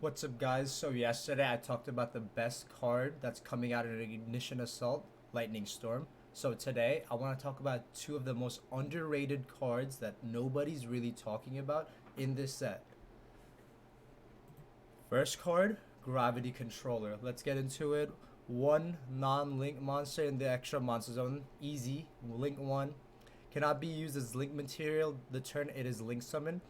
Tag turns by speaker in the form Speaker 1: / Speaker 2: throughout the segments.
Speaker 1: What's up, guys? So yesterday I talked about the best card that's coming out in Ignition Assault, Lightning Storm. So today I want to talk about two of the most underrated cards that nobody's really talking about in this set. First card, Gravity Controller. Let's get into it. One non-link monster in the extra monster zone. Easy. Link 1. Cannot be used as link material the turn it is link summoned.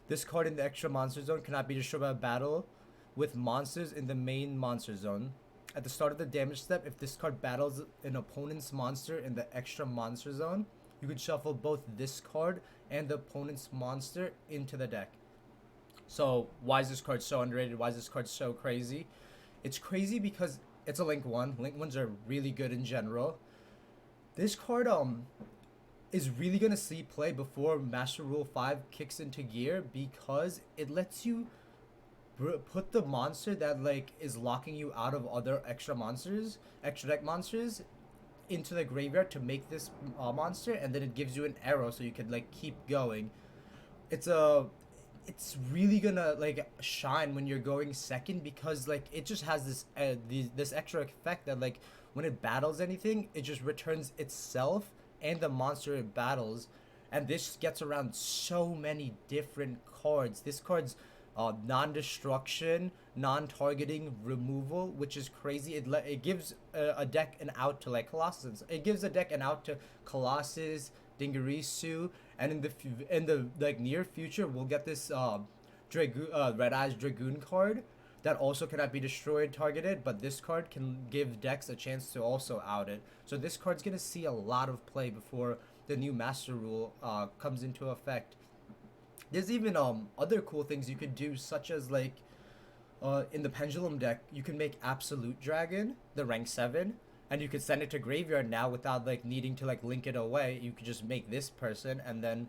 Speaker 1: This card in the extra monster zone cannot be destroyed by a battle with monsters in the main monster zone. At the start of the damage step, if this card battles an opponent's monster in the extra monster zone, you can shuffle both this card and the opponent's monster into the deck. So why is this card so underrated? Why is this card so crazy? It's crazy because it's a Link 1. Link 1s are really good in general. This card is really gonna see play before Master Rule 5 kicks into gear because it lets you put the monster that like is locking you out of other extra deck monsters into the graveyard to make this monster, and then it gives you an arrow so you can like keep going. It's a it's really gonna like shine when you're going second because like it just has this extra effect that like when it battles anything, it just returns itself and the monster it battles, and this gets around so many different cards. This card's non-destruction, non-targeting, removal, which is crazy. It gives a deck an out to like Colossus. It gives a deck an out to Colossus, Dingirisu, and in the like near future, we'll get this Red Eyes Dragoon card that also cannot be destroyed targeted, but this card can give decks a chance to also out it. So this card's gonna see a lot of play before the new Master Rule comes into effect. There's even other cool things you could do, such as like in the Pendulum deck, you can make Absolute Dragon, the rank 7, and you could send it to graveyard now without like needing to like link it away. You could just make this person, and then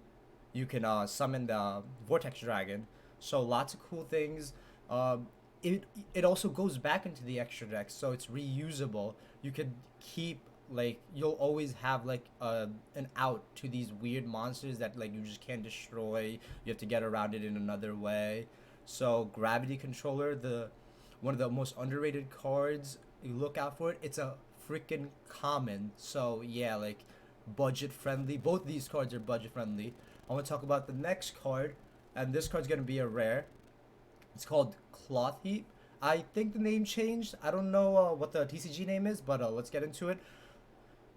Speaker 1: you can summon the Vortex Dragon. So lots of cool things. Um, it it also goes back into the extra deck, so it's reusable. You could keep like you'll always have like an out to these weird monsters that like you just can't destroy. You have to get around it in another way. So Gravity Controller, the one of the most underrated cards. You look out for it. It's a freaking common. So yeah, like budget friendly. Both these cards are budget friendly. I want to talk about the next card, and this card's gonna be a rare. It's called Cloth Heap. I think the name changed. I don't know what the TCG name is, but let's get into it.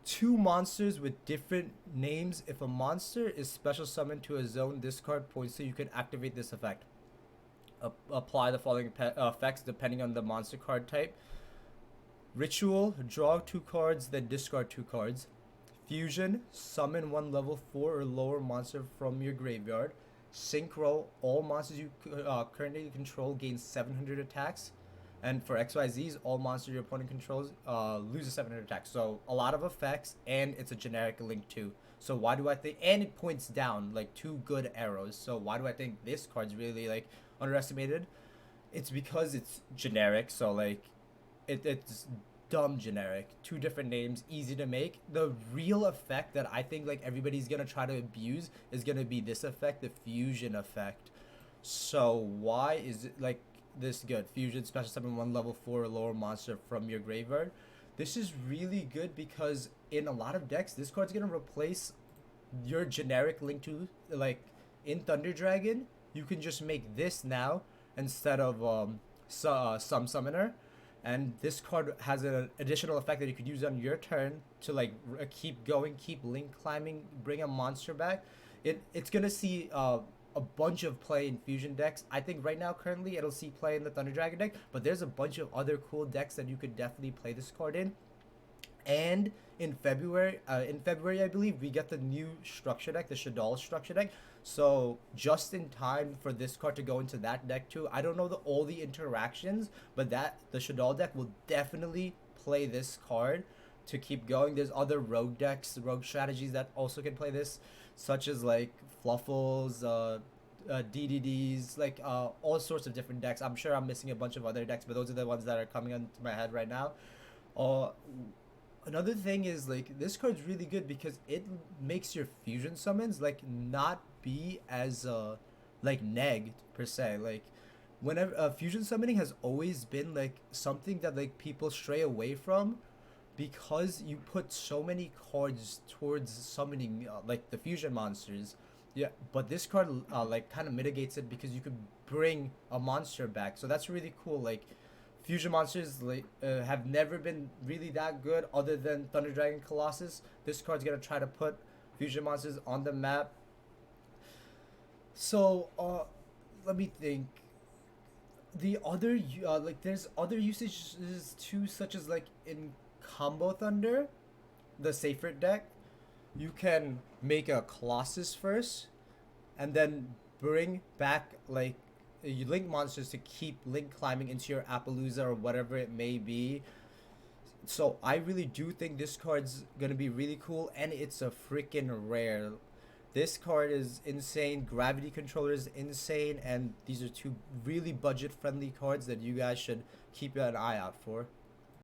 Speaker 1: Two monsters with different names. If a monster is special summoned to a zone this card points to, you can activate this effect. Apply the following effects depending on the monster card type. Ritual, draw 2 cards, then discard 2 cards. Fusion, summon one level 4 or lower monster from your graveyard. Synchro, all monsters you currently control gain 700 attacks. And for XYZs, all monsters your opponent controls loses 700 attacks. So a lot of effects, and it's a generic link too. So why do I think, and it points down like 2 good arrows. So why do I think this card's really like underestimated? It's because it's generic. So like it's dumb generic. 2 different names, easy to make. The real effect that I think like everybody's gonna try to abuse is gonna be this effect, the fusion effect. So why is it like this good? Fusion, special summon one level 4 or lower monster from your graveyard. This is really good because in a lot of decks, this card's gonna replace your generic link to like in Thunder Dragon. You can just make this now instead of some summoner, and this card has an additional effect that you could use on your turn to like keep going, keep link climbing, bring a monster back. It's gonna see a bunch of play in fusion decks. I think right now currently it'll see play in the Thunder Dragon deck, but there's a bunch of other cool decks that you could definitely play this card in. And in February, I believe we get the new structure deck, the Shaddoll structure deck. So just in time for this card to go into that deck too. I don't know all the interactions, but that the Shaddoll deck will definitely play this card to keep going. There's other rogue decks, rogue strategies that also can play this, such as like Fluffles, DDDs, like all sorts of different decks. I'm sure I'm missing a bunch of other decks, but those are the ones that are coming into my head right now. Uh, Another thing is like this card's really good because it makes your fusion summons like not be as like negged per se. Like whenever fusion summoning has always been like something that like people stray away from because you put so many cards towards summoning like the fusion monsters. Yeah, but this card like kind of mitigates it because you could bring a monster back, so that's really cool. Like fusion monsters like have never been really that good other than Thunder Dragon Colossus. This card's gonna try to put fusion monsters on the map. So let me think. The other like there's other usages too, such as like in Combo Thunder, the safer deck, you can make a Colossus first, and then bring back like you link monsters to keep link climbing into your Appaloosa or whatever it may be. So I really do think this card's gonna be really cool, and it's a freaking rare. This card is insane. Gravity Controller is insane, and these are two really budget friendly cards that you guys should keep an eye out for.